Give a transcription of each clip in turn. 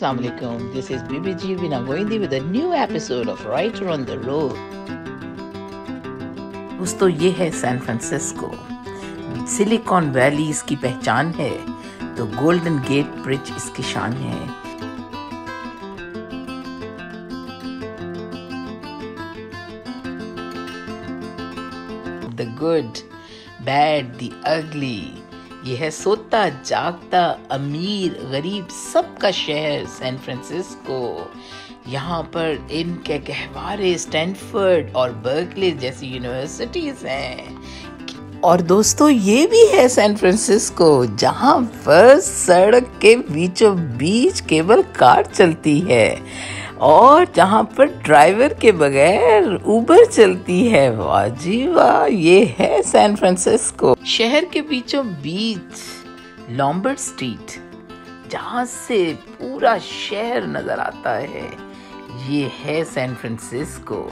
Assalamu alaikum. This is BBG Vinagoindi with a new episode of Writer on the Road. दोस्तों, ये है San Francisco. Silicon valley इसकी पहचान है, तो गोल्डन गेट ब्रिज इसकी शान है। The good, bad, the ugly। ये है सोता जागता, अमीर गरीब सबका शहर सैन फ्रांसिस्को। यहाँ पर इनके गहवारे स्टैनफोर्ड और बर्कले जैसी यूनिवर्सिटीज हैं। और दोस्तों, ये भी है सैन फ्रांसिस्को जहाँ पर सड़क के बीचों बीच केबल कार चलती है और जहाँ पर ड्राइवर के बगैर उबर चलती है। वाह जी वाह, ये है सैन फ्रांसिस्को। शहर के बीचों बीच लॉम्बार्ड स्ट्रीट, जहाँ से पूरा शहर नजर आता है, ये है सैन फ्रांसिस्को।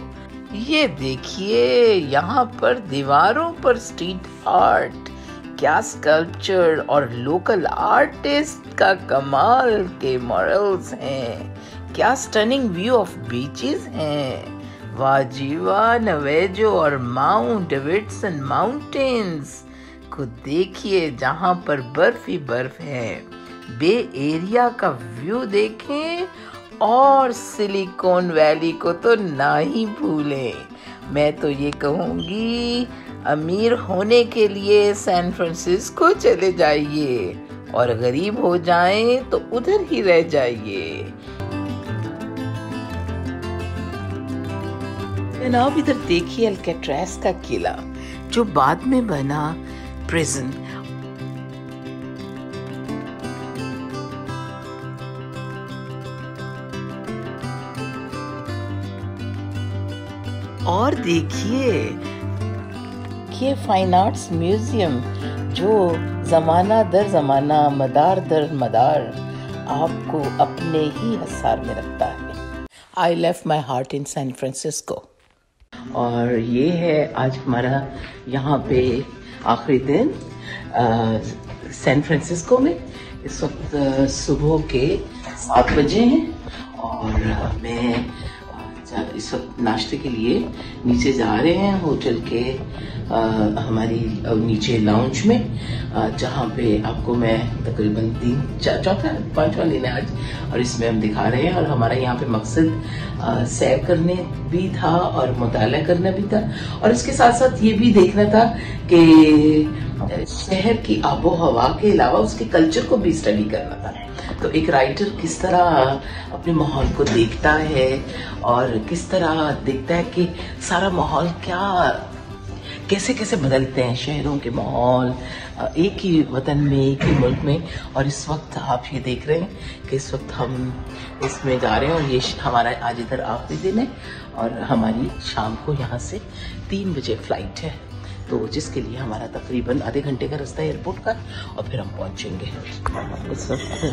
ये देखिए, यहाँ पर दीवारों पर स्ट्रीट आर्ट, क्या स्कल्पचर और लोकल आर्टिस्ट का कमाल के मॉडल्स हैं। क्या स्टनिंग व्यू ऑफ बीचेस हैं। वाह जी वाह, नवेजो और माउंट डेविडसन माउंटेन्स को देखिए, जहाँ पर बर्फ ही बर्फ है। बे एरिया का व्यू देखें और सिलिकॉन वैली को तो ना ही भूलें। मैं तो ये कहूँगी, अमीर होने के लिए सैन फ्रांसिस्को चले जाइए और गरीब हो जाएं तो उधर ही रह जाइए। जनाब, इधर देखिए अल्काट्राज़ का किला, जो बाद में बना प्रिजन। और देखिए ये फाइन आर्ट्स म्यूजियम, जो जमाना दर जमाना, मदार दर मदार आपको अपने ही हिसार में रखता है। I left my heart in San Francisco. और ये है आज हमारा यहाँ पे आखिरी दिन सैन फ्रांसिस्को में। इस वक्त सुबह के 7 बजे हैं और मैं इस वक्त नाश्ते के लिए नीचे जा रहे हैं होटल के हमारी नीचे लाउंज में, जहाँ पे आपको मैं तकरीबन 5वां दिन है आज, और इसमें हम दिखा रहे हैं। और हमारा यहाँ पे मकसद सैर करने भी था और मुताला करना भी था, और इसके साथ साथ ये भी देखना था कि शहर की आबो हवा के अलावा उसके कल्चर को भी स्टडी करना था। तो एक राइटर किस तरह अपने माहौल को देखता है और किस तरह देखता है कि सारा माहौल कैसे कैसे बदलते हैं शहरों के माहौल, एक ही वतन में, एक ही मुल्क में। और इस वक्त आप ये देख रहे हैं कि इस वक्त हम इसमें जा रहे हैं और ये हमारा आज इधर आखिरी दिन है और हमारी शाम को यहाँ से 3 बजे फ्लाइट है, तो जिसके लिए हमारा तकरीबन आधे घंटे का रास्ता है एयरपोर्ट का, और फिर हम पहुँचेंगे इस वक्त।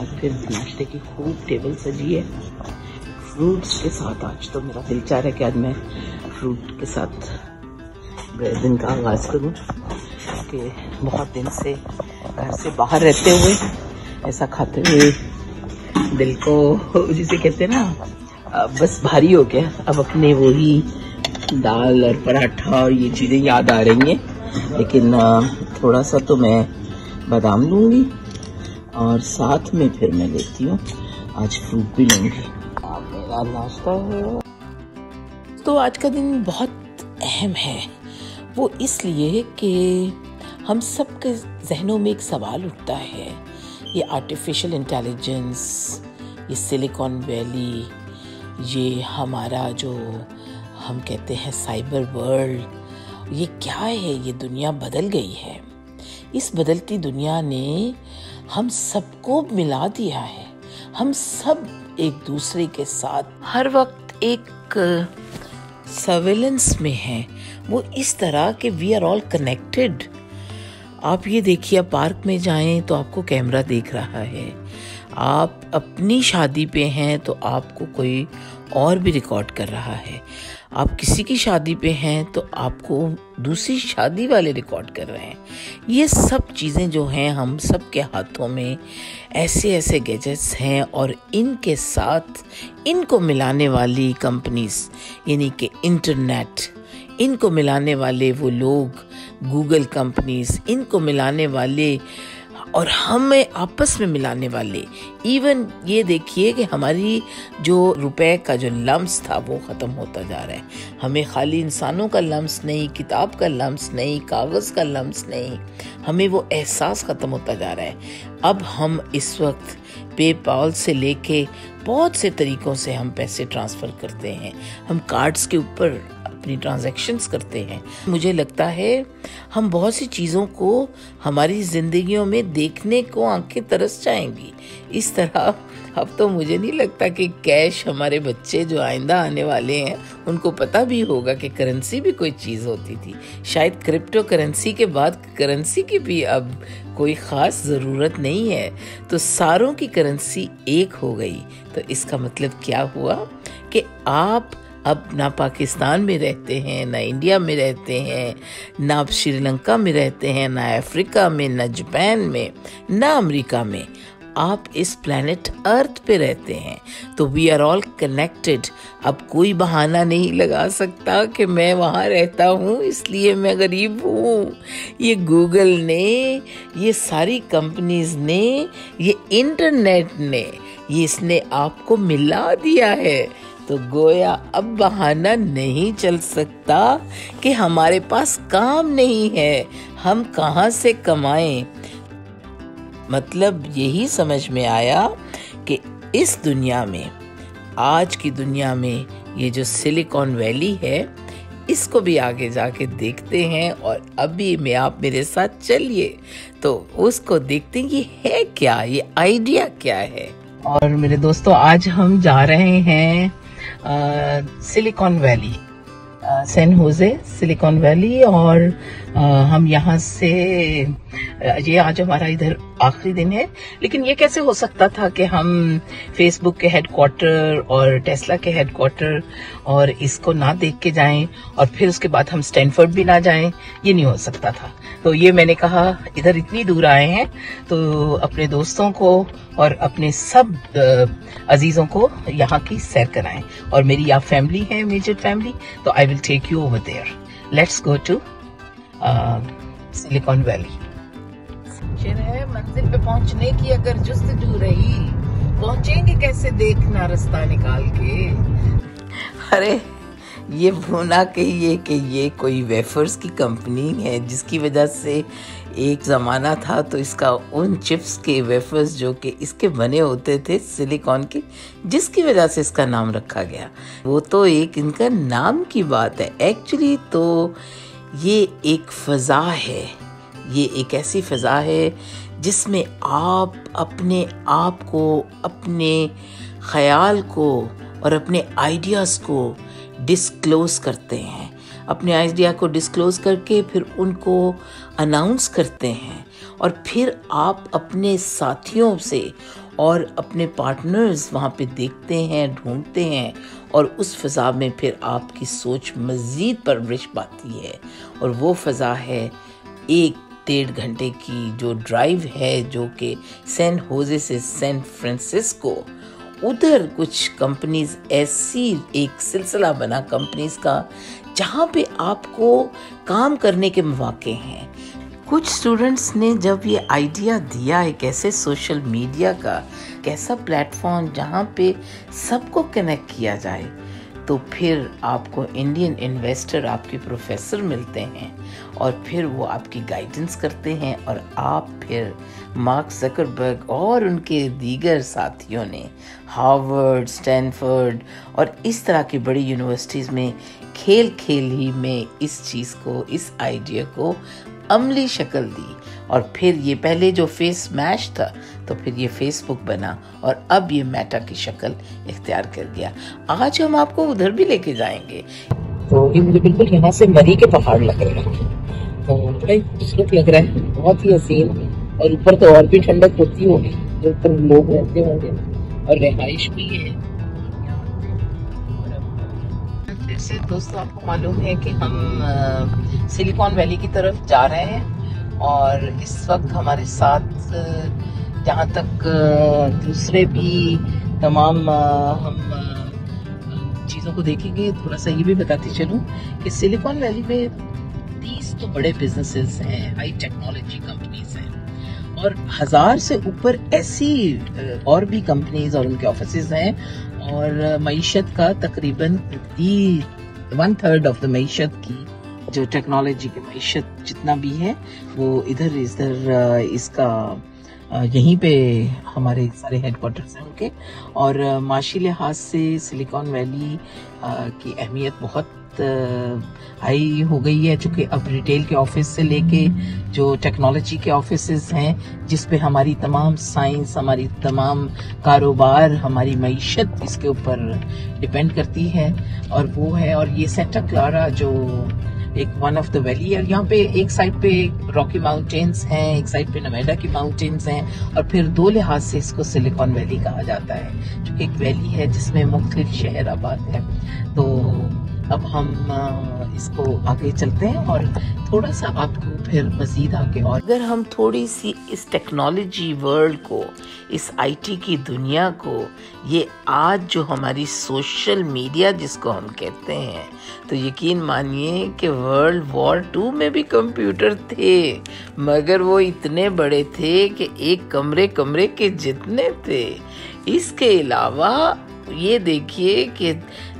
और फिर नाश्ते की खूब टेबल सजी है फ्रूट्स के साथ। आज तो मेरा दिल चाह रहा है कि आज मैं फ्रूट के साथ दिन का आगाज करूं, कि बहुत दिन से घर से बाहर रहते हुए ऐसा खाते हुए दिल को, जिसे कहते हैं ना, बस भारी हो गया। अब अपने वही दाल और पराठा और ये चीज़ें याद आ रही हैं। लेकिन थोड़ा सा तो मैं बादाम लूँगी और साथ में फिर मैं लेती हूँ आज फ्रूट भी लूँगी। मेरा नाश्ता है। तो आज का दिन बहुत अहम है, वो इसलिए कि हम सब के जहनों में एक सवाल उठता है। ये आर्टिफिशियल इंटेलिजेंस, ये सिलिकॉन वैली, ये हमारा जो हम कहते हैं साइबर वर्ल्ड, ये क्या है? ये दुनिया बदल गई है। इस बदलती दुनिया ने हम सबको मिला दिया है। हम सब एक दूसरे के साथ हर वक्त एक सर्वेलेंस में हैं। वो इस तरह कि वी आर ऑल कनेक्टेड। आप ये देखिए, आप पार्क में जाएं तो आपको कैमरा देख रहा है, आप अपनी शादी पे हैं तो आपको कोई और भी रिकॉर्ड कर रहा है। आप किसी की शादी पे हैं तो आपको दूसरी शादी वाले रिकॉर्ड कर रहे हैं। ये सब चीज़ें जो हैं हम सब के हाथों में ऐसे ऐसे गैजेट्स हैं, और इनके साथ इनको मिलाने वाली कंपनीज यानी कि इंटरनेट, इनको मिलाने वाले वो लोग गूगल कंपनीज, इनको मिलाने वाले और हमें आपस में मिलाने वाले, इवन ये देखिए कि हमारी जो रुपए का जो लम्स था वो ख़त्म होता जा रहा है। हमें खाली इंसानों का लम्स नहीं, किताब का लम्स नहीं, कागज़ का लम्स नहीं, हमें वो एहसास ख़त्म होता जा रहा है। अब हम इस वक्त पेपाल से लेके बहुत से तरीक़ों से हम पैसे ट्रांसफ़र करते हैं, हम कार्ड्स के ऊपर अपनी ट्रांजैक्शंस करते हैं। मुझे लगता है हम बहुत सी चीज़ों को हमारी ज़िंदगियों में देखने को आंखें तरस जाएंगी। इस तरह अब तो मुझे नहीं लगता कि कैश, हमारे बच्चे जो आइंदा आने वाले हैं उनको पता भी होगा कि करेंसी भी कोई चीज़ होती थी। शायद क्रिप्टो करेंसी के बाद करेंसी की भी अब कोई ख़ास ज़रूरत नहीं है, तो सारों की करेंसी एक हो गई। तो इसका मतलब क्या हुआ कि आप अब ना पाकिस्तान में रहते हैं, ना इंडिया में रहते हैं, ना आप श्रीलंका में रहते हैं, ना अफ्रीका में, ना जापान में, ना अमेरिका में, आप इस प्लेनेट अर्थ पे रहते हैं। तो वी आर ऑल कनेक्टेड। अब कोई बहाना नहीं लगा सकता कि मैं वहाँ रहता हूँ इसलिए मैं गरीब हूँ। ये गूगल ने, ये सारी कंपनीज ने, ये इंटरनेट ने, ये इसने आपको मिला दिया है। तो गोया अब बहाना नहीं चल सकता कि हमारे पास काम नहीं है, हम कहाँ से कमाएं। मतलब यही समझ में आया कि इस दुनिया में, आज की दुनिया में, ये जो सिलिकॉन वैली है इसको भी आगे जाके देखते हैं। और अभी में आप मेरे साथ चलिए तो उसको देखते हैं ये है क्या, ये आइडिया क्या है। और मेरे दोस्तों, आज हम जा रहे हैं Silicon Valley, San Jose Silicon Valley. और हम यहाँ से, ये आज हमारा इधर आखिरी दिन है, लेकिन ये कैसे हो सकता था कि हम फेसबुक के हेडक्वार्टर और टेस्ला के हेडक्वार्टर और इसको ना देख के जाएं और फिर उसके बाद हम स्टैनफोर्ड भी ना जाएं, ये नहीं हो सकता था। तो ये मैंने कहा इधर इतनी दूर आए हैं तो अपने दोस्तों को और अपने सब अजीजों को यहाँ की सैर कराएं। और मेरी यहाँ फैमिली है, मेजर फैमिली, तो I will take you over there. Let's go to Silicon Valley. है मंजिल पे पहुंचने की अगर जुस्तजू रही, पहुंचेंगे कैसे देखना रास्ता निकाल के। अरे ये भूना कहिए कि ये कोई वेफर्स की कंपनी है जिसकी वजह से एक ज़माना था तो इसका उन चिप्स के वेफर्स जो कि इसके बने होते थे सिलिकॉन के, जिसकी वजह से इसका नाम रखा गया। वो तो एक इनका नाम की बात है। एक्चुअली तो ये एक फ़ज़ा है, ये एक ऐसी फ़ज़ा है जिसमें आप अपने आप को, अपने ख़याल को और अपने आइडियाज़ को डिस्क्लोज़ करते हैं। अपने आइडिया को डिस्क्लोज़ करके फिर उनको अनाउंस करते हैं और फिर आप अपने साथियों से और अपने पार्टनर्स वहाँ पे देखते हैं, ढूंढते हैं और उस फ़ज़ा में फिर आपकी सोच मज़ीद परवरिश पाती है। और वो फ़ज़ा है 1-1.5 घंटे की जो ड्राइव है जो कि सैन होजे से सैन फ्रांसिस्को। उधर कुछ कंपनीज, ऐसी एक सिलसिला बना कंपनीज का जहाँ पे आपको काम करने के मौके हैं। कुछ स्टूडेंट्स ने जब ये आइडिया दिया एक ऐसे सोशल मीडिया का, कैसा प्लेटफॉर्म जहाँ पे सबको कनेक्ट किया जाए, तो फिर आपको इंडियन इन्वेस्टर, आपके प्रोफेसर मिलते हैं और फिर वो आपकी गाइडेंस करते हैं और आप फिर मार्क ज़करबर्ग और उनके दीगर साथियों ने हार्वर्ड, स्टैनफोर्ड और इस तरह की बड़ी यूनिवर्सिटीज़ में खेल ही में इस चीज़ को, इस आइडिया को अमली शक्ल दी। और फिर ये पहले जो फेस मैश था तो फिर ये फेसबुक बना और अब ये मेटा की शक्ल इख्तियार कर गया। आज हम आपको उधर भी लेके जाएंगे। तो ये मुझे बिल्कुल यहाँ से मरी के पहाड़ लग रहे हैं, तो बड़ा खूबसूरत लग रहा है, बहुत ही हसीन। और ऊपर तो और भी ठंडक होती होगी, ऊपर लोग रहते होंगे और रिहाइश भी है। फिर से दोस्तों आपको मालूम है कि हम सिलिकॉन वैली की तरफ जा रहे हैं और इस वक्त हमारे साथ जहाँ तक दूसरे भी तमाम हम चीज़ों को देखेंगे, थोड़ा सा ये भी बताती चलूँ कि सिलिकॉन वैली में 30 तो बड़े बिजनेसेस हैं, हाई टेक्नोलॉजी कंपनीज हैं और 1000 से ऊपर ऐसी और भी कंपनीज और उनके ऑफिसेज हैं और मईशत का तकरीबन 1/3 ऑफ द मईशत की जो टेक्नोलॉजी की मईशत जितना भी है वो इधर इसका यहीं पे हमारे सारे हेडक्वार्टर्स हैं उनके। और माशी लिहाज से सिलिकॉन वैली की अहमियत बहुत हाई हो गई है, चूँकि अब रिटेल के ऑफिस से लेके जो टेक्नोलॉजी के ऑफिसेज हैं जिस पे हमारी तमाम साइंस, हमारी तमाम कारोबार, हमारी मईशत इसके ऊपर डिपेंड करती है और वो है। और ये सेंटा क्लारा जो एक वन ऑफ द वैली है, यहाँ पे एक साइड पे रॉकी माउंटेन्स हैं, एक साइड पे नवेडा की माउंटेन्स हैं और फिर दो लिहाज से इसको सिलिकॉन वैली कहा जाता है, जो कि एक वैली है जिसमें मुख्तलिफ शहर आबाद है। तो अब हम इसको आगे चलते हैं और थोड़ा सा आपको फिर मजीद आगे। और अगर हम थोड़ी सी इस टेक्नोलॉजी वर्ल्ड को, इस आईटी की दुनिया को, ये आज जो हमारी सोशल मीडिया जिसको हम कहते हैं, तो यकीन मानिए कि वर्ल्ड वॉर 2 में भी कंप्यूटर थे, मगर वो इतने बड़े थे कि एक कमरे के जितने थे। इसके अलावा ये देखिए कि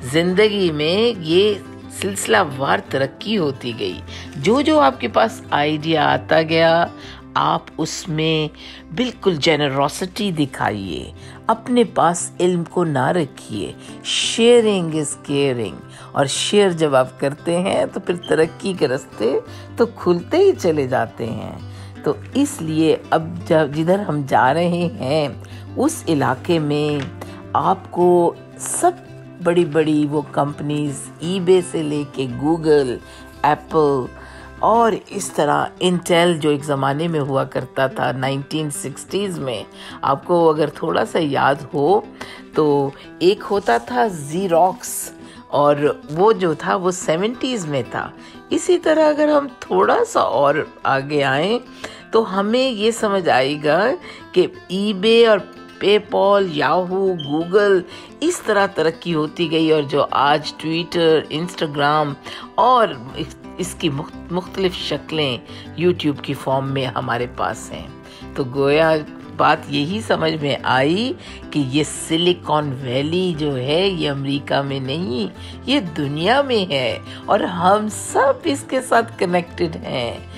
जिंदगी में ये सिलसिलावार तरक्की होती गई। जो आपके पास आइडिया आता गया, आप उसमें बिल्कुल जेनरोसिटी दिखाइए, अपने पास इल्म को ना रखिए। शेयरिंग इज केयरिंग, और शेयर जब आप करते हैं तो फिर तरक्की के रास्ते तो खुलते ही चले जाते हैं। तो इसलिए अब जब जिधर हम जा रहे हैं उस इलाके में आपको सब बड़ी बड़ी वो कंपनीज, ईबे से लेके गूगल, एप्पल और इस तरह इंटेल जो एक ज़माने में हुआ करता था 1960s में, आपको अगर थोड़ा सा याद हो तो एक होता था ज़ीरॉक्स और वो जो था वो 70s में था। इसी तरह अगर हम थोड़ा सा और आगे आएं तो हमें ये समझ आएगा कि ईबे और पेपॉल, याहू, गूगल इस तरह तरक्की होती गई और जो आज ट्विटर, इंस्टाग्राम और इसकी मुख्तलिफ शक्लें यूट्यूब की फॉर्म में हमारे पास हैं। तो गोया बात यही समझ में आई कि ये सिलिकॉन वैली जो है ये अमेरिका में नहीं, ये दुनिया में है और हम सब इसके साथ कनेक्टेड हैं।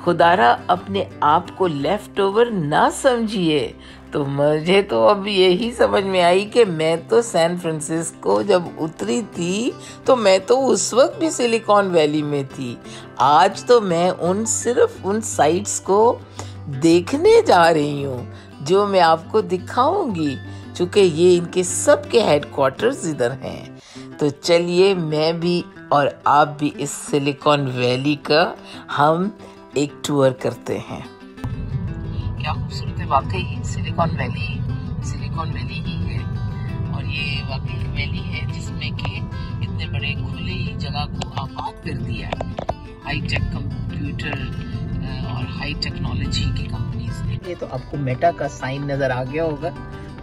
खुदारा अपने आप को लेफ्ट ओवर ना समझिए। तो मुझे तो अब यही समझ में आई कि मैं तो सैन फ्रांसिस्को जब उतरी थी तो मैं तो उस वक्त भी सिलिकॉन वैली में थी। आज तो मैं सिर्फ उन साइट्स को देखने जा रही हूँ जो मैं आपको दिखाऊंगी, चूँकि ये इनके सब के हेडक्वार्टर्स इधर हैं। तो चलिए मैं भी और आप भी इस सिलिकॉन वैली का हम एक टूर करते हैं। क्या खूबसूरत है वाकई सिलिकॉन वैली ही है और ये वाकई वैली है जिसमें कि इतने बड़े खुली जगह को आबाद कर दिया है हाई टेक कंप्यूटर और हाई टेक्नोलॉजी की कंपनीज ने। ये तो आपको मेटा का साइन नजर आ गया होगा,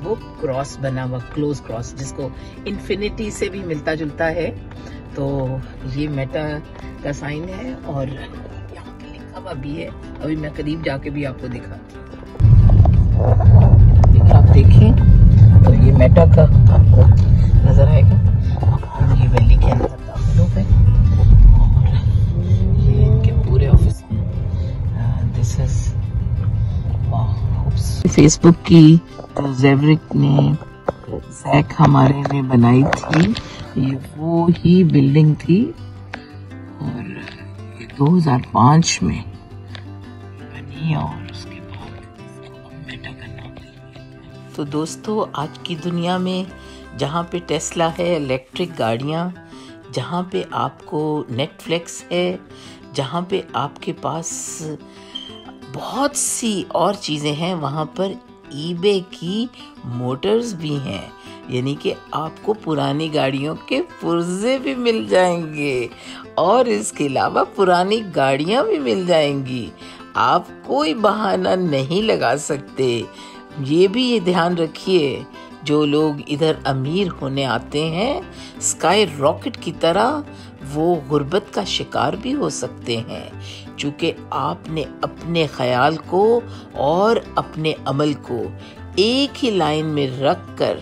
वो क्रॉस बना हुआ, क्लोज क्रॉस, जिसको इन्फिनिटी से भी मिलता जुलता है। तो ये मेटा का साइन है और यहाँ पे लिखा हुआ भी है। अभी मैं करीब जाके भी आपको दिखाती हूँ। आप देखें तो ये मेटा का आपको नजर आएगा। अब हम ये वैली के अंदर दाखिल हो गए और ये इनके पूरे ऑफिस हैं। दिस इज फेसबुक की जेवरिक ने, जैक हमारे ने बनाई थी, ये वो ही बिल्डिंग थी और ये 2005 में बनी और तो दोस्तों आज की दुनिया में जहाँ पे टेस्ला है, इलेक्ट्रिक गाड़ियाँ, जहाँ पे आपको नेटफ्लिक्स है, जहाँ पे आपके पास बहुत सी और चीज़ें हैं, वहाँ पर ईबे की मोटर्स भी हैं, यानी कि आपको पुरानी गाड़ियों के पुर्जे भी मिल जाएंगे और इसके अलावा पुरानी गाड़ियां भी मिल जाएंगी। आप कोई बहाना नहीं लगा सकते। ये ध्यान रखिए, जो लोग इधर अमीर होने आते हैं, स्काई रॉकेट की तरह वो गुर्बत का शिकार भी हो सकते हैं, क्योंकि आपने अपने ख्याल को और अपने अमल को एक ही लाइन में रख कर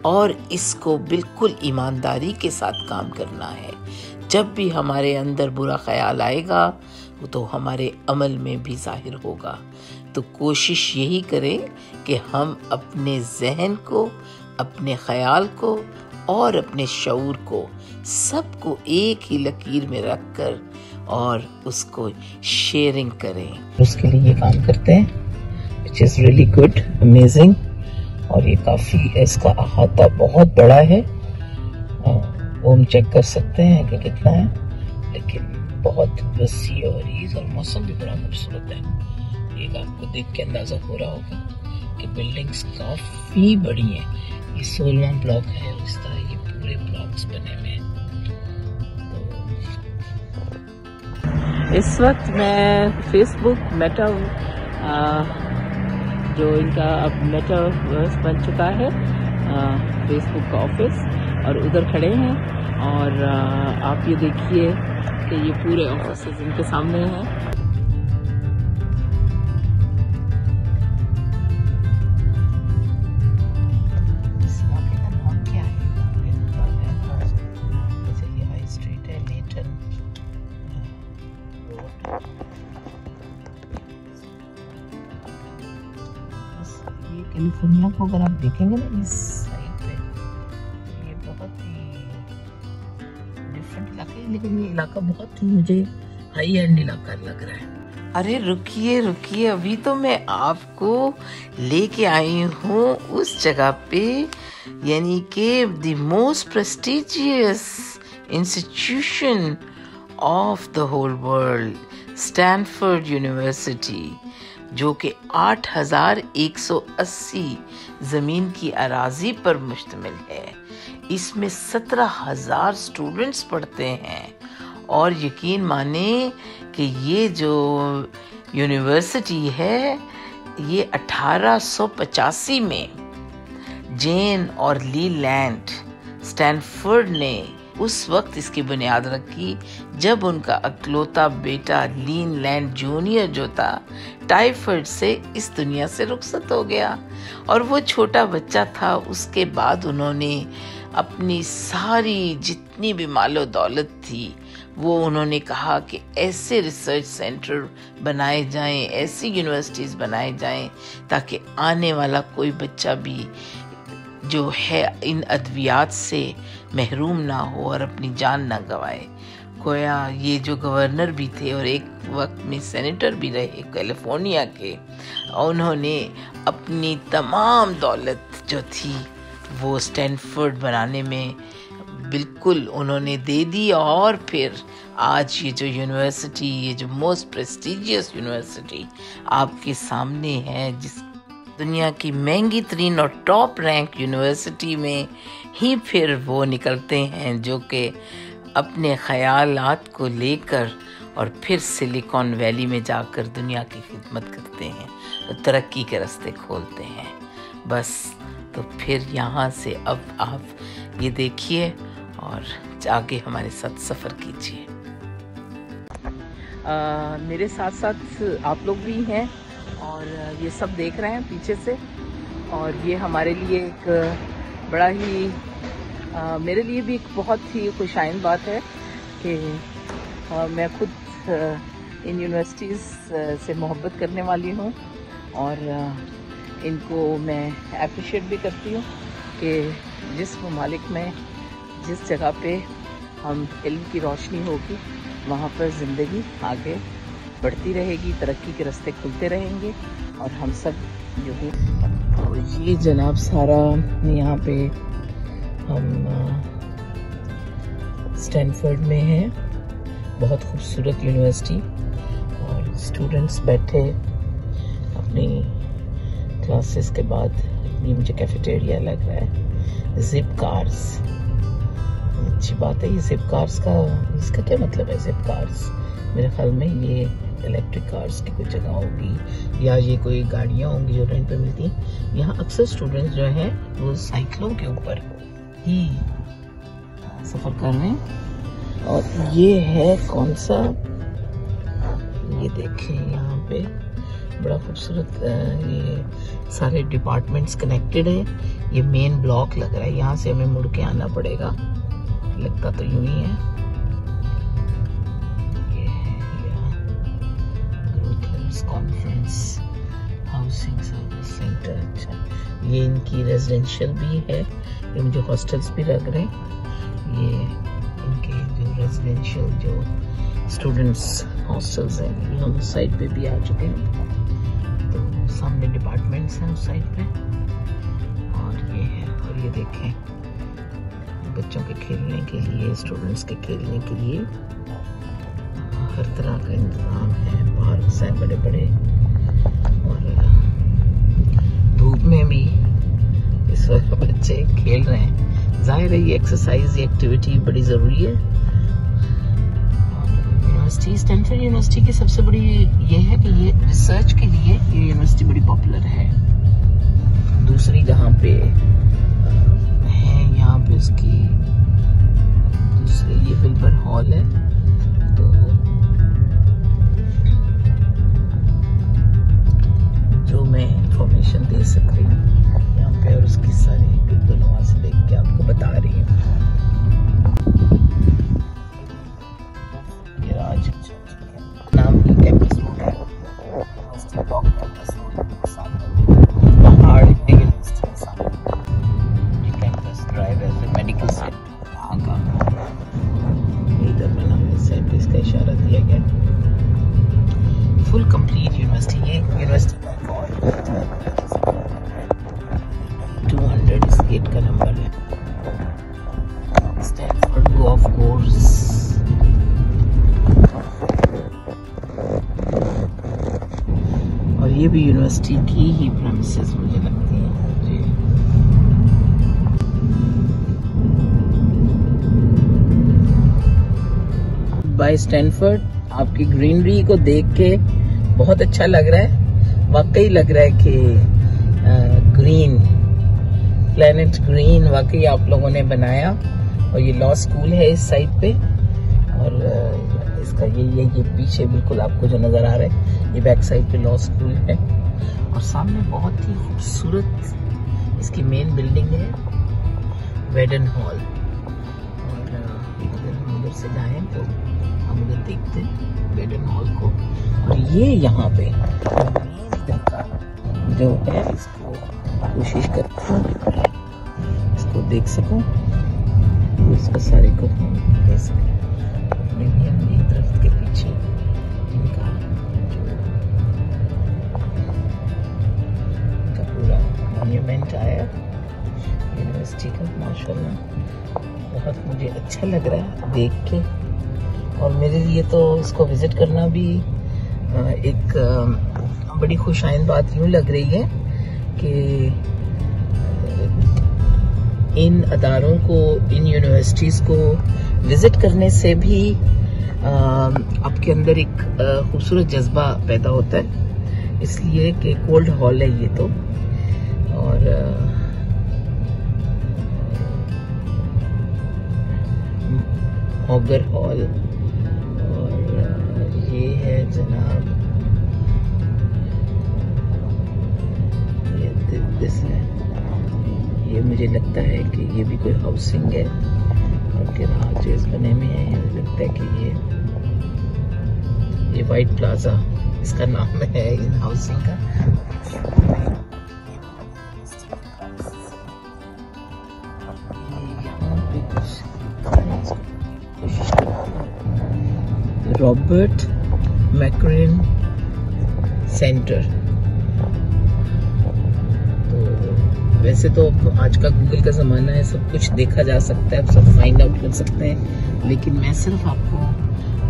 और इसको बिल्कुल ईमानदारी के साथ काम करना है। जब भी हमारे अंदर बुरा ख्याल आएगा वो तो हमारे अमल में भी जाहिर होगा। तो कोशिश यही करें कि हम अपने जहन को, अपने ख्याल को और अपने शऊर को सबको एक ही लकीर में रख कर और उसको शेयरिंग करें। उसके लिए ये काम करते हैं, which is really good, amazing. और ये काफ़ी, इसका अहाता बहुत बड़ा है, वो हम चेक कर सकते हैं कि कितना है, लेकिन बहुत वसी और ईज, और मौसम भी बड़ा खूबसूरत है। एक आपको देख के अंदाज़ा हो रहा होगा कि बिल्डिंग्स काफ़ी बड़ी हैं। ये 16वां ब्लॉक है और इस तरह ये पूरे ब्लॉक्स बने हुए हैं। इस वक्त मैं फेसबुक मेटा, जो इनका अब मेटावर्स बन चुका है, फेसबुक का ऑफिस, और उधर खड़े हैं। और आप ये देखिए कि ये पूरे ऑफिस इनके सामने हैं। कैलिफोर्निया को अगर आप देखेंगे ना इस साइड पे, ये बहुत ही डिफरेंट इलाका है, लेकिन ये इलाका बहुत ही मुझे हाई एंड इलाका लग रहा है। अरे रुकिए, अभी तो मैं आपको लेके आई हूँ उस जगह पे, यानी कि the most prestigious institution of the whole world, Stanford University, जो कि 8,180 ज़मीन की अराजी पर मुश्तमिल है। इसमें 17,000 स्टूडेंट्स पढ़ते हैं। और यकीन माने कि ये जो यूनिवर्सिटी है, ये 1885 में जेन और ली लैंड स्टैनफोर्ड ने उस वक्त इसकी बुनियाद रखी, जब उनका अकलौता बेटा लीन लैंड जूनियर जो था, टाइफाइड से इस दुनिया से रुखसत हो गया। और वो छोटा बच्चा था, उसके बाद उन्होंने अपनी सारी जितनी भी मालो दौलत थी, वो उन्होंने कहा कि ऐसे रिसर्च सेंटर बनाए जाएं, ऐसी यूनिवर्सिटीज़ बनाए जाएं, ताकि आने वाला कोई बच्चा भी जो है इन अद्वियात से महरूम ना हो और अपनी जान ना गवाए। गोया ये जो गवर्नर भी थे और एक वक्त में सेनेटर भी रहे कैलिफोर्निया के, उन्होंने अपनी तमाम दौलत जो थी वो स्टैनफोर्ड बनाने में बिल्कुल उन्होंने दे दी। और फिर आज ये जो यूनिवर्सिटी, ये जो मोस्ट प्रेस्टिजियस यूनिवर्सिटी आपके सामने है, जिस दुनिया की महंगी तरीन और टॉप रैंक यूनिवर्सिटी में ही फिर वो निकलते हैं, जो कि अपने ख़यालात को लेकर और फिर सिलिकॉन वैली में जाकर दुनिया की खिदमत करते हैं, तो तरक्की के रास्ते खोलते हैं। बस तो फिर यहाँ से अब आप ये देखिए और आगे हमारे साथ सफ़र कीजिए। मेरे साथ साथ आप लोग भी हैं और ये सब देख रहे हैं पीछे से, और ये हमारे लिए एक बड़ा ही मेरे लिए भी एक बहुत ही खुशाइन बात है कि मैं खुद इन यूनिवर्सिटीज़ से मोहब्बत करने वाली हूँ, और इनको मैं अप्रिशिएट भी करती हूँ कि जिस ममालिक में, जिस जगह पे हम इल्म की रोशनी होगी, वहाँ पर ज़िंदगी आगे बढ़ती रहेगी, तरक्की के रास्ते खुलते रहेंगे, और हम सब जो है। तो ये जनाब सारा यहाँ पे हम स्टैनफोर्ड में हैं, बहुत खूबसूरत यूनिवर्सिटी, और स्टूडेंट्स बैठे अपनी क्लासेस के बाद ये मुझे कैफेटेरिया लग रहा है। जिप कार्स, अच्छी बात है। ये जिप कार्स का, इसका क्या मतलब है? जिप कार्स मेरे ख्याल में ये इलेक्ट्रिक कार्स की कुछ जगह होगी, या ये कोई गाड़ियाँ होंगी जो रेंट पे मिलती हैं। यहाँ अक्सर स्टूडेंट्स जो हैं वो साइकिलों के ऊपर ही सफ़र कर रहे हैं। और ये है कौन सा, ये देखें यहाँ पे बड़ा खूबसूरत, ये सारे डिपार्टमेंट्स कनेक्टेड है। ये मेन ब्लॉक लग रहा है, यहाँ से हमें मुड़ के आना पड़ेगा, लगता तो यूं ही है। ये growth hills conference housing service centre. अच्छा, ये इनकी रेजिडेंशियल भी है, ये मुझे हॉस्टल्स भी लग रहे हैं। ये इनके जो रेजिडेंशियल जो स्टूडेंट्स हॉस्टल्स हैं, ये हम उस साइड पे भी आ चुके हैं। तो सामने डिपार्टमेंट्स हैं उस साइड पे, और ये है। और ये देखें बच्चों के खेलने के लिए, स्टूडेंट्स के खेलने के लिए हर तरह का इंतजाम है। पार्क्स हैं बड़े बड़े, और धूप में भी इस वक्त बच्चे खेल रहे हैं। जाहिर है ये एक्सरसाइज, ये एक्टिविटी बड़ी ज़रूरी है। यूनिवर्सिटी, स्टैनफोर्ड यूनिवर्सिटी की सबसे बड़ी ये है कि ये रिसर्च के लिए ये यूनिवर्सिटी बड़ी पॉपुलर है। दूसरी जहाँ पे है, यहाँ पे उसकी दूसरे ये विल्बर हॉल है। तो जो मैं इंफॉर्मेशन दे सक रही हूँ यहाँ पे, और उसकी सारी बिल्कुल वहाँ से देख के आपको बता रही हूँ। नाम ही कैंपस रोड है, यूनिवर्सिटी ब्लॉक कैंपस रोड सामने पहाड़ है, यूनिवर्सिटी के सामने ये कैंपस ड्राइव है। फिर मेडिकल सेंटर यहाँ का इधर बना है, साइड पे इसका इशारा दिया गया। फुल कंप्लीट यूनिवर्सिटी, ये यूनिवर्सिटी का 200 इस गेट का नंबर है। स्टैनफोर्ड गोल्फ कोर्स, और ये भी यूनिवर्सिटी की ही प्रेमिसेस मुझे लगती हैं। बाय स्टैनफोर्ड आपकी ग्रीनरी को देख के बहुत अच्छा लग रहा है। वाकई लग रहा है कि ग्रीन प्लेनेट, ग्रीन वाकई आप लोगों ने बनाया। और ये लॉ स्कूल है इस साइड पे, और इसका ये पीछे बिल्कुल आपको जो नजर आ रहा है ये बैक साइड पे लॉ स्कूल है। और सामने बहुत ही खूबसूरत इसकी मेन बिल्डिंग है, वेडन हॉल। और अगर हम उधर से जाएं तो हम उधर देखते हैं वेडन हॉल को। और ये यहाँ पे जो है इसको कोशिश करता हूँ इसको देख सकूं, तो इसको सारे को हम देख सकें। अपने दरख्त के पीछे इनका पूरा मॉन्यूमेंट आया यूनिवर्सिटी का। माशाल्लाह बहुत मुझे अच्छा लग रहा है देख के। और मेरे लिए तो इसको विजिट करना भी एक बड़ी खुशाइन बात यूँ लग रही है कि इन अदारों को, इन यूनिवर्सिटीज़ को विजिट करने से भी आपके अंदर एक खूबसूरत जज्बा पैदा होता है। इसलिए कि कोल्ड हॉल है ये तो, और हॉगर हॉल, और ये है जनाब दिस है। ये मुझे लगता है कि ये भी कोई हाउसिंग है, और गैराजेस बने हुए हैं। मुझे लगता है कि ये वाइट प्लाजा इसका नाम है इन हाउसिंग का। Robert Macrane centre. तो वैसे तो आज का गूगल का ज़माना है, सब कुछ देखा जा सकता है, आप सब फाइंड आउट कर सकते हैं। लेकिन मैं सिर्फ आपको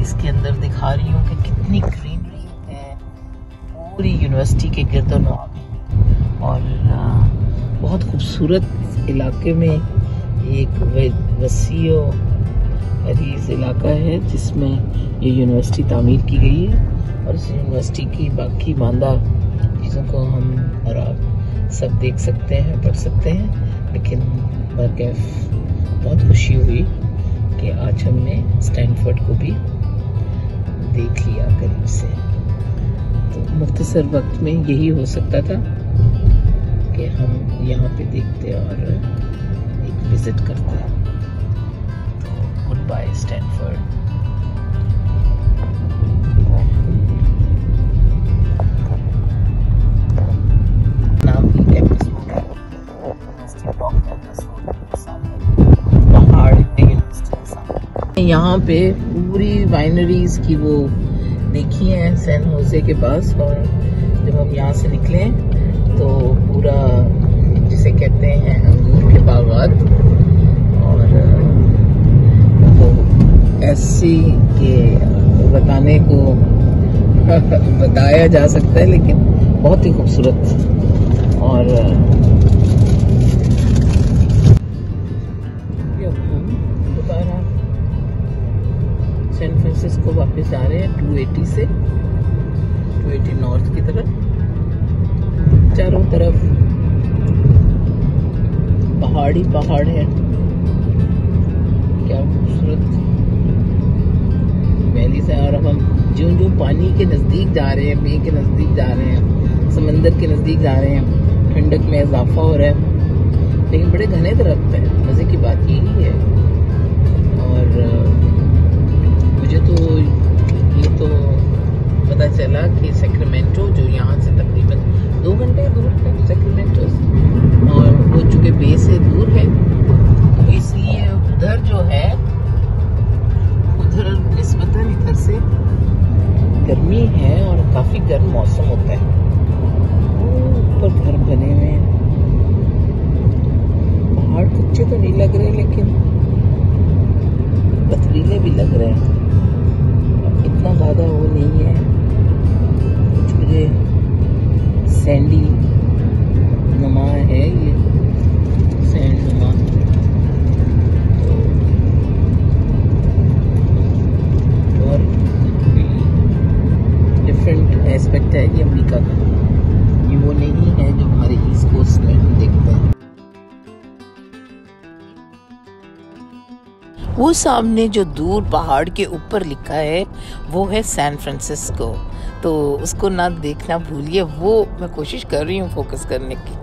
इसके अंदर दिखा रही हूँ कि कितनी ग्रीनरी है पूरी यूनिवर्सिटी के गिर्दोनवां में। और बहुत खूबसूरत इलाके में एक वसी और अरीज इलाका है जिसमें ये यूनिवर्सिटी तामीर की गई है। और इस यूनिवर्सिटी की बाकी मांदा चीज़ों को हम और आप सब देख सकते हैं, पढ़ सकते हैं। लेकिन बरकैफ बहुत खुशी हुई कि आज हमने स्टैनफोर्ड को भी देख लिया करीब से। तो मुख्तसर वक्त में यही हो सकता था कि हम यहाँ पे देखते और एक विज़िट करते। तो गुड बाय स्टैनफोर्ड। यहाँ पे पूरी वाइनरीज की वो देखी है सैन होजे के पास। और जब हम यहाँ से निकले तो पूरा जिसे कहते हैं अंगूर के बागात, और वो ऐसी के बताने को बताया जा सकता है, लेकिन बहुत ही खूबसूरत। और सैन फ्रांसिस्को वापस जा रहे हैं 280 से 280 नॉर्थ की तरफ। चारों तरफ पहाड़ी पहाड़ है, क्या खूबसूरत वैली से। और हम जो जो पानी के नज़दीक जा रहे हैं, बे के नज़दीक जा रहे हैं, समंदर के नज़दीक जा रहे हैं, ठंडक में इजाफा हो रहा है। लेकिन बड़े घने दरख्त हैं, मज़े की बात यही है। और मुझे तो ये तो पता चला कि सैक्रामेंटो, जो यहाँ से तकरीबन 2 घंटे दूर है सैक्रामेंटो से, और वो चूँकि बे से दूर है तो इसलिए उधर जो है, उधर निस्बतन इधर से गर्मी है और काफ़ी गर्म मौसम होता है। ऊपर घर बने हुए हैं, पहाड़ कच्चे तो नहीं लग रहे लेकिन पथरीले भी लग रहे हैं। इतना ज़्यादा वो नहीं है, कुछ मुझे सैंडी नुमा है, ये सैंड नुमा। तो और डिफरेंट एस्पेक्ट है ये अमेरिका का, ये वो नहीं है जो हमारे ईस्ट कोस्ट में हम देखते हैं। वो सामने जो दूर पहाड़ के ऊपर लिखा है वो है सैन फ्रांसिस्को, तो उसको ना देखना भूलिए। वो मैं कोशिश कर रही हूँ फोकस करने की।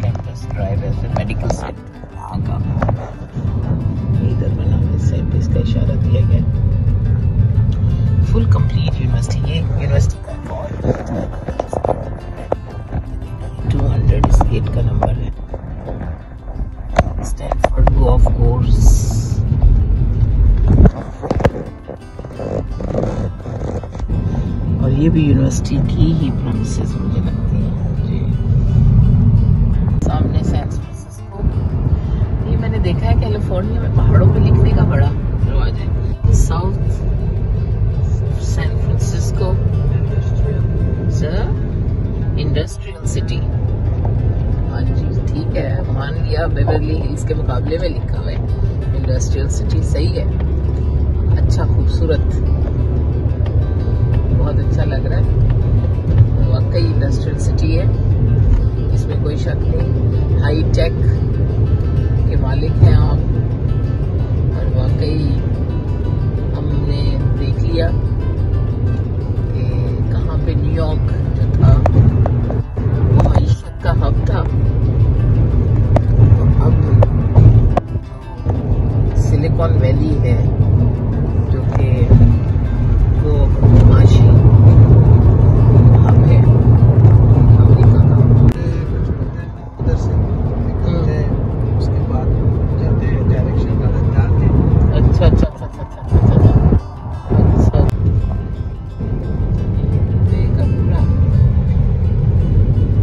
कैंपस ड्राइव है मेडिकल सेंटर यहाँ का, इधर बना है सेंटर, इसका इशारा दिया गया। फुल कंप्लीट यूनिवर्सिटी, ये यूनिवर्सिटी का 200 इस गेट का नंबर है। स्टैनफोर्ड गोल्फ कोर्स, और ये भी यूनिवर्सिटी की ही प्रेमिसेस मुझे लगती हैं जी। सामने सैन फ्रांसिस्को, ये मैंने देखा है कैलिफोर्निया में पहाड़ों पे लिखने का बड़ा रिवाज है। South San Francisco industrial city. हाँ जी ठीक है, मान लिया बेवरली हिल्स के मुकाबले में लिखा हुआ है इंडस्ट्रियल सिटी, सही है, अच्छा खूबसूरत, बहुत अच्छा लग रहा है। वाकई इंडस्ट्रियल सिटी है, इसमें कोई शक नहीं। हाई टेक के मालिक हैं आप, और वाकई हमने देख लिया पे न्यूयॉर्क जो था वो मईशत का हब था, अब सिलिकॉन वैली है जो कि वो माशी हब है अमेरिका का। उधर से निकलते हैं, उसके बाद जाते हैं डायरेक्शन गलत डालते हैं। अच्छा अच्छा अच्छा अच्छा अच्छा अच्छा।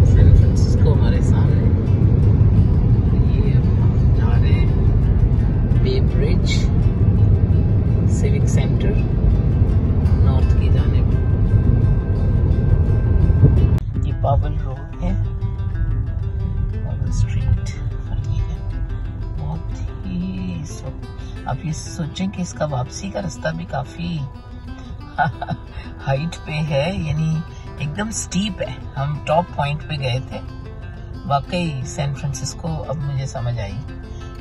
सैन फ्रांसिस्को हमारे सामने, ये ये सोचें कि इसका वापसी का रास्ता भी काफी हाइट पे है, यानी एकदम स्टीप है। हम टॉप पॉइंट पे गए थे। वाकई सैन फ्रांसिस्को अब मुझे समझ आई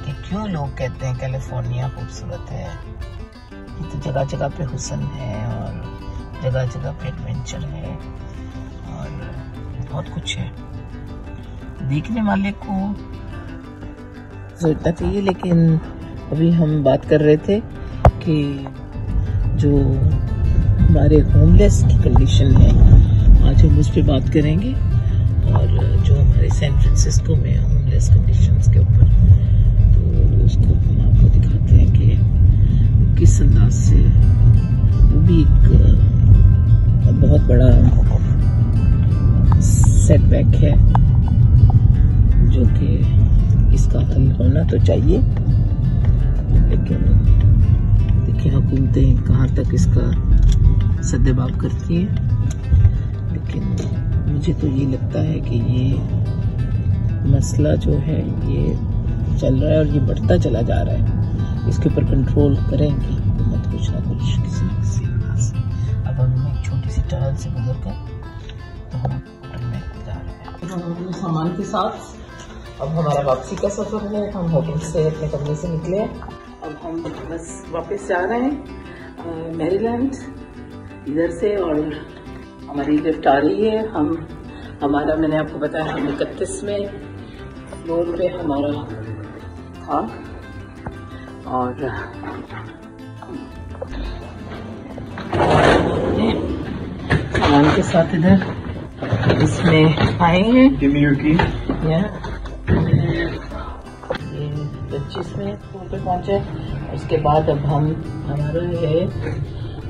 कि क्यों लोग कहते हैं कैलिफोर्निया खूबसूरत है। ये तो जगह जगह पे हुस्न है और जगह जगह पे एडवेंचर है और बहुत कुछ है। देखने वाले को सोचना चाहिए। लेकिन अभी हम बात कर रहे थे कि जो हमारे होमलेस की कंडीशन है, आज हम उस पर बात करेंगे और जो हमारे सैन फ्रांसिस्को में होमलेस कंडीशंस के ऊपर, तो उसको हम आपको दिखाते हैं कि किस अंदाज से वो भी एक बहुत बड़ा सेटबैक है, जो कि इसका हल होना तो चाहिए। लेकिन देखिए हुकूमतें कहाँ तक इसका सद्देबाब करती हैं। लेकिन मुझे तो ये लगता है कि ये मसला जो है ये चल रहा है और ये बढ़ता चला जा रहा है। इसके ऊपर कंट्रोल करेंगी हुकूमत कुछ ना कुछ, किसी न किसी अंदाज से। अब हम एक छोटी सी टनल से गुजर कर तो हम होटल में जा रहे हैं सामान के साथ। अब हमारा वापसी का सफर है। हम होटल से अपने कमरे से निकले हैं। अब हम बस वापस जा रहे हैं मैरीलैंड इधर से, और हमारी लिफ्ट आ रही है। हमारा मैंने आपको बताया हम 31वें फ्लोर पे हमारा था और सामान के साथ इधर इसमें आए हैं। 25वें फ्लोर पे पहुंचे। उसके बाद अब हमारा है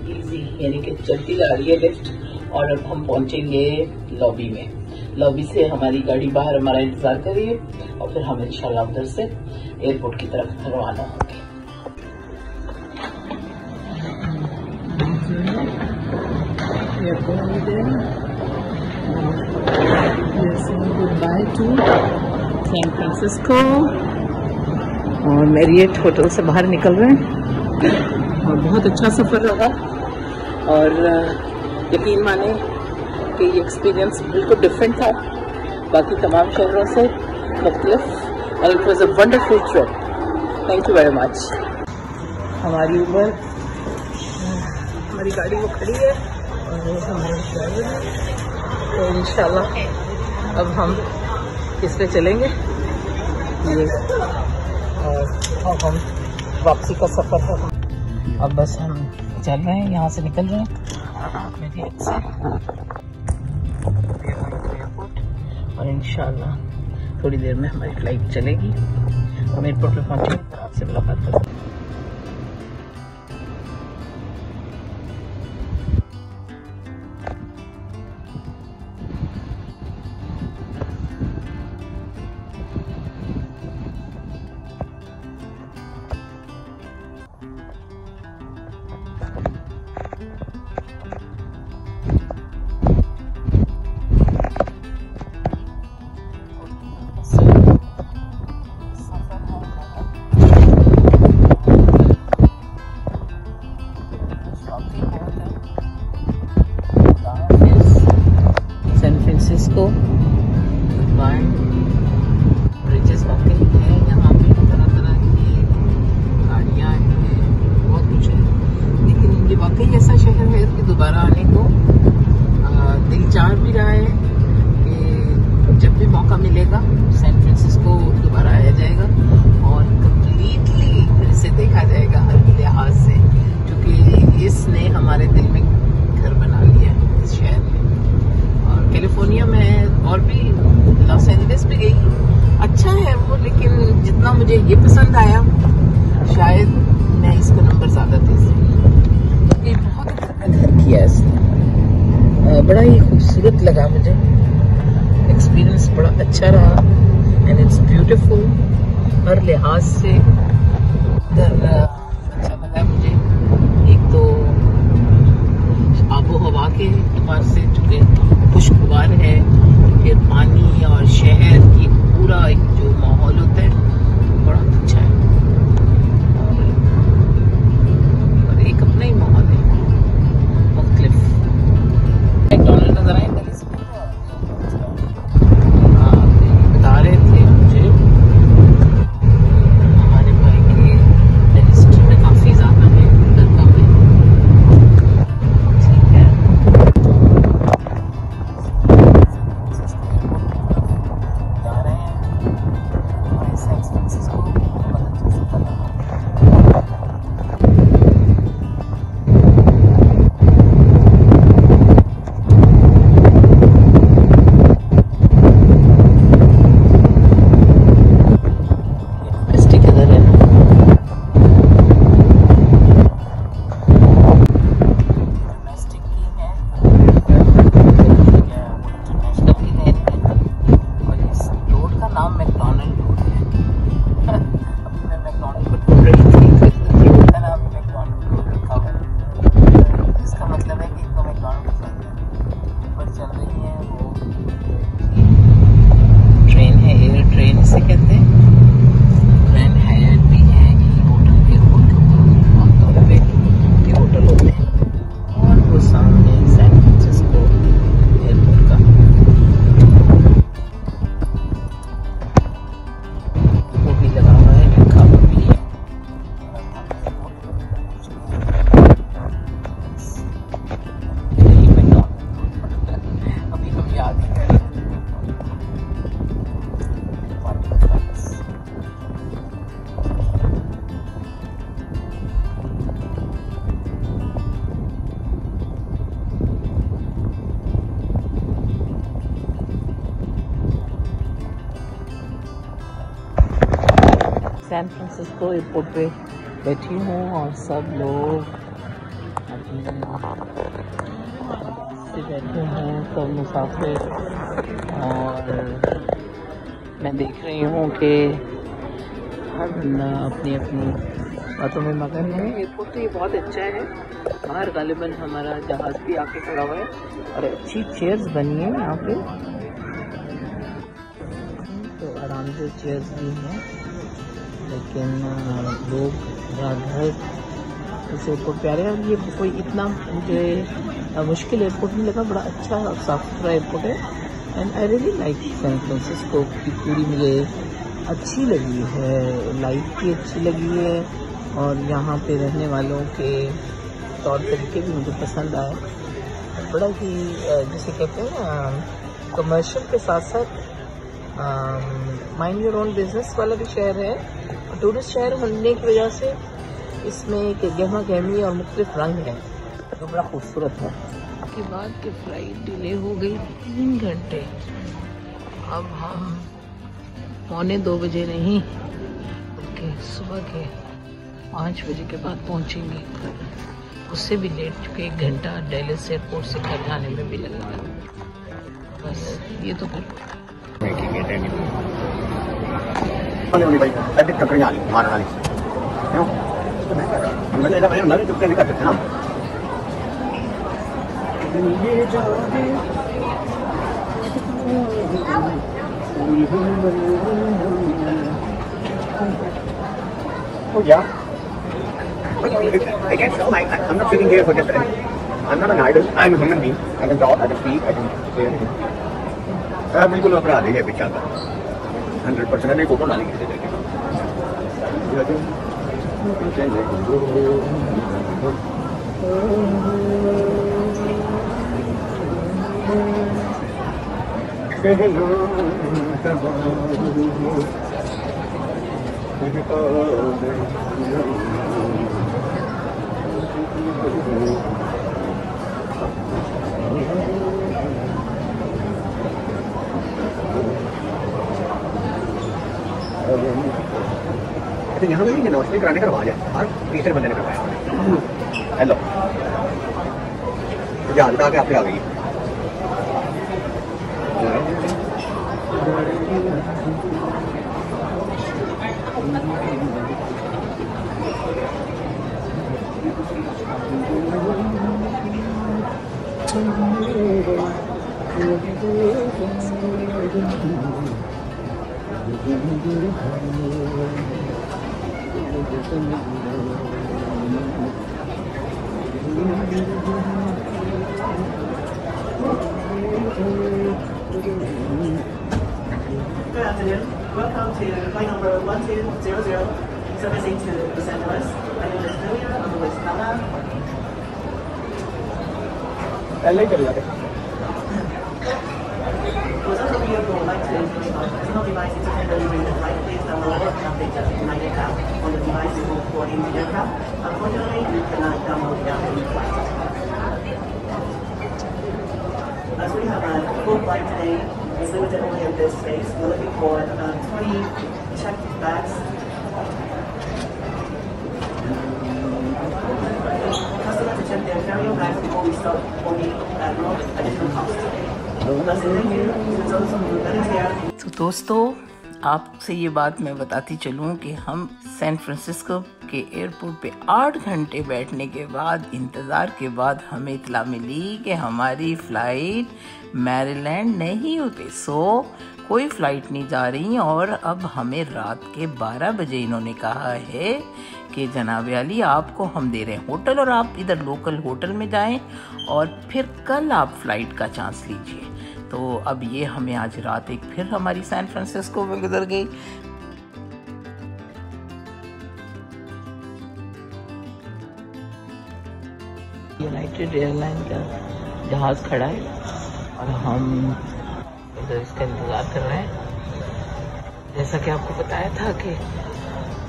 इजी, यानी कि चलती जा रही है लिफ्ट, और अब हम पहुंचेंगे लॉबी में। लॉबी से हमारी गाड़ी बाहर हमारा इंतजार कर रही है और फिर हम इंशाल्लाह उधर से एयरपोर्ट की तरफ रवाना होंगे। गुड-बाय टू सैन फ्रांसिस्को, और मैरियट होटल से बाहर निकल रहे हैं और बहुत अच्छा सफ़र रहा। और यकीन माने कि ये एक्सपीरियंस बिल्कुल डिफरेंट था बाकी तमाम शहरों से मुख्तलिफ, और it was a wonderful trip. Thank you very much. हमारी ऊबर हमारी गाड़ी वो खड़ी है और वो हमारे ड्राइवर है, तो इंशाल्लाह अब हम इस पे चलेंगे ये, और हम वापसी का सफ़र है। अब बस हम चल रहे हैं, यहाँ से निकल रहे हैं मैरियट से एयरपोर्ट, और इंशाल्लाह थोड़ी देर में हमारी फ्लाइट चलेगी। हम एयरपोर्ट पे पहुँचेंगे तो आपसे मुलाकात करेंगे। ब्रिजेस वाकई हैं यहाँ पे, तरह तरह की गाड़ियाँ हैं, बहुत कुछ है। लेकिन ये वाकई ऐसा शहर है कि दोबारा आने को दिल चाह भी रहा है कि जब भी मौका मिलेगा सैन फ्रांसिस्को दोबारा आया जाएगा और कम्प्लीटली फिर से देखा जाएगा हर लिहाज से, क्योंकि इसने हमारे दिल में घर बना लिया है इस शहर में। और कैलिफोर्निया में और भी लॉस एंजलिस भी गई, अच्छा है वो, लेकिन जितना मुझे ये पसंद आया शायद मैं इसको नंबर ज़्यादा दे सकती। ये बहुत अच्छा घर किया इसने, बड़ा ही खूबसूरत लगा मुझे, एक्सपीरियंस बड़ा अच्छा रहा एंड इट्स ब्यूटीफुल हर लिहाज से। अच्छा लगा मुझे, एक तो आबो हवा के एतबार से चूँकि खुशगवार है, फिर पानी और शहर की पूरा एक जो माहौल होता है बहुत अच्छा है। और सैन फ्रांसिस्को एयरपोर्ट पे बैठी हूँ और सब लोग से बैठे हैं, सब मुसाफिर। और मैं देख रही हूँ कि हर बंदा अपनी अपनी बातों में मगन है। एयरपोर्ट तो ये बहुत अच्छा है। बाहर गालिबन हमारा जहाज़ भी आके खड़ा हुआ है और अच्छी चेयर्स बनी है यहाँ पे, तो आराम से चेयर्स भी हैं। लेकिन लोग घर इस एयरपोर्ट पे आ रहे हैं। और ये कोई इतना मुझे मुश्किल एयरपोर्ट नहीं लगा, बड़ा अच्छा और साफ सुथरा एयरपोर्ट है। And I really like San Francisco की पूरी मुझे अच्छी लगी है, लाइफ भी अच्छी लगी है और यहाँ पे रहने वालों के तौर तरीके भी मुझे पसंद आए। बड़ा ही जिसे कहते हैं ना कमर्शियल के साथ साथ माइंड योर ओन बिजनेस वाला भी शहर है। और टूरिस्ट शहर होने की वजह से इसमें एक गहमा गहमी और मुख्तलिफ रंग है जो बड़ा खूबसूरत है। उसके बाद की फ्लाइट डिले हो गई 3 घंटे। अब हम 1:45 बजे नहीं बल्कि सुबह के 5 बजे के बाद पहुंचेंगे। उससे भी लेट चुके 1 घंटा डैलस एयरपोर्ट से घर जाने में भी लगेगा। बस ये तो फिर Again, no, I'm not sitting here for just I'm not an idol. I'm a human being. I can talk, I can speak, I can say anything. बिल्कुल अपराध है पीछा का 100% नहीं फोटो डालेंगे यहाँ पे भी नमस्ते कराने का रवाज है। हर तीसरे बंदे ने करवाया हेलो जहाज उठा के आपसे आ गई। Good afternoon. Welcome to flight number 1200, servicing to Los Angeles. My name is Julia. I'm with Stella. For those of you who would like to use personal devices to deliver the flight, please download and update the United app on the devices boarding the aircraft. Unfortunately, you cannot download the app in flight. As we have a full flight today, it's limited only in this space. We're looking for 20 checked bags. Customers to check their carry-on bags before we start only at no additional cost. That's it, thank you. That is here. तो दोस्तों आपसे ये बात मैं बताती चलूँ कि हम सैन फ्रांसिस्को के एयरपोर्ट पे 8 घंटे बैठने के बाद इंतज़ार के बाद हमें इत्तला मिली कि हमारी फ़्लाइट मैरीलैंड नहीं उतरी। कोई फ़्लाइट नहीं जा रही और अब हमें रात के 12 बजे इन्होंने कहा है कि जनाब अली आपको हम दे रहे हैं होटल और आप इधर लोकल होटल में जाएं और फिर कल आप फ़्लाइट का चांस लीजिए। तो अब ये हमें आज रात एक फिर हमारी सैन फ्रांसिस्को में गुजर गई। यूनाइटेड एयरलाइन का जहाज़ खड़ा है और हम इधर इसका इंतज़ार कर रहे हैं। जैसा कि आपको बताया था कि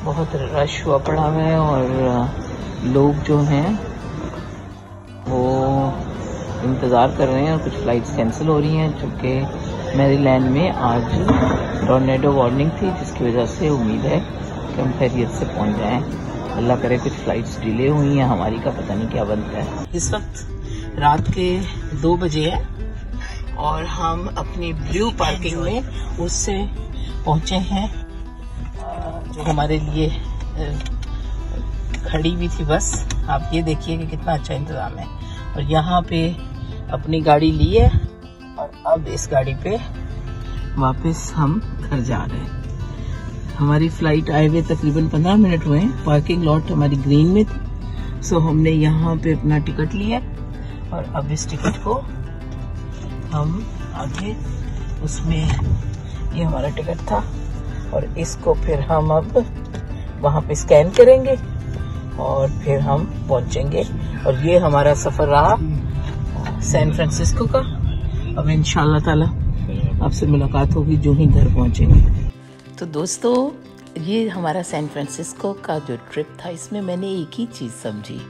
बहुत रश हुआ पड़ा है और लोग जो हैं वो इंतज़ार कर रहे हैं और कुछ फ़्लाइट्स कैंसिल हो रही हैं चूँकि मैरीलैंड में आज टॉर्नेडो वार्निंग थी जिसकी वजह से उम्मीद है कि हम खैरियत से पहुंच जाएं। अल्लाह करे कुछ फ्लाइट्स डिले हुई हैं, हमारी का पता नहीं क्या बनता है। इस वक्त रात के 2 बजे है और हम अपनी ब्लू पार्किंग में उससे पहुंचे हैं जो हमारे लिए खड़ी हुई थी बस। आप ये देखिए कि कितना अच्छा इंतजाम है। और यहाँ पे अपनी गाड़ी ली है और अब इस गाड़ी पे वापस हम घर जा रहे हैं। हमारी फ्लाइट आए हुए तकरीबन 15 मिनट हुए हैं। पार्किंग लॉट हमारी ग्रीन में थी, सो हमने यहाँ पे अपना टिकट लिया और अब इस टिकट को हम आगे उसमें, ये हमारा टिकट था और इसको फिर हम अब वहाँ पे स्कैन करेंगे और फिर हम पहुँचेंगे। और ये हमारा सफ़र रहा सैन फ्रांसिस्को का। अब इंशाल्लाह ताला आपसे मुलाकात होगी जो ही घर पहुँचेंगे। तो दोस्तों, ये हमारा सैन फ्रांसिस्को का जो ट्रिप था, इसमें मैंने एक ही चीज़ समझी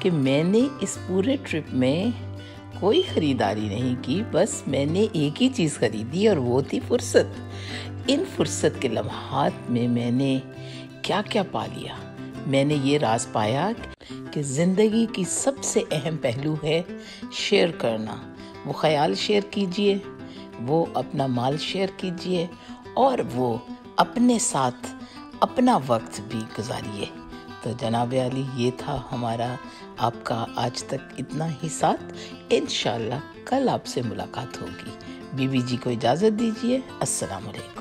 कि मैंने इस पूरे ट्रिप में कोई ख़रीदारी नहीं की, बस मैंने एक ही चीज़ ख़रीदी और वो थी फुर्सत। इन फुर्सत के लम्हात में मैंने क्या क्या पा लिया। मैंने ये राज पाया कि ज़िंदगी की सबसे अहम पहलू है शेयर करना। वो ख़याल शेयर कीजिए, वो अपना माल शेयर कीजिए और वो अपने साथ अपना वक्त भी गुजारिए। तो जनाब अली, ये था हमारा आपका आज तक इतना ही साथ। इंशाल्लाह कल आपसे मुलाकात होगी। बीबी जी को इजाज़त दीजिए। अस्सलाम वालेकुम।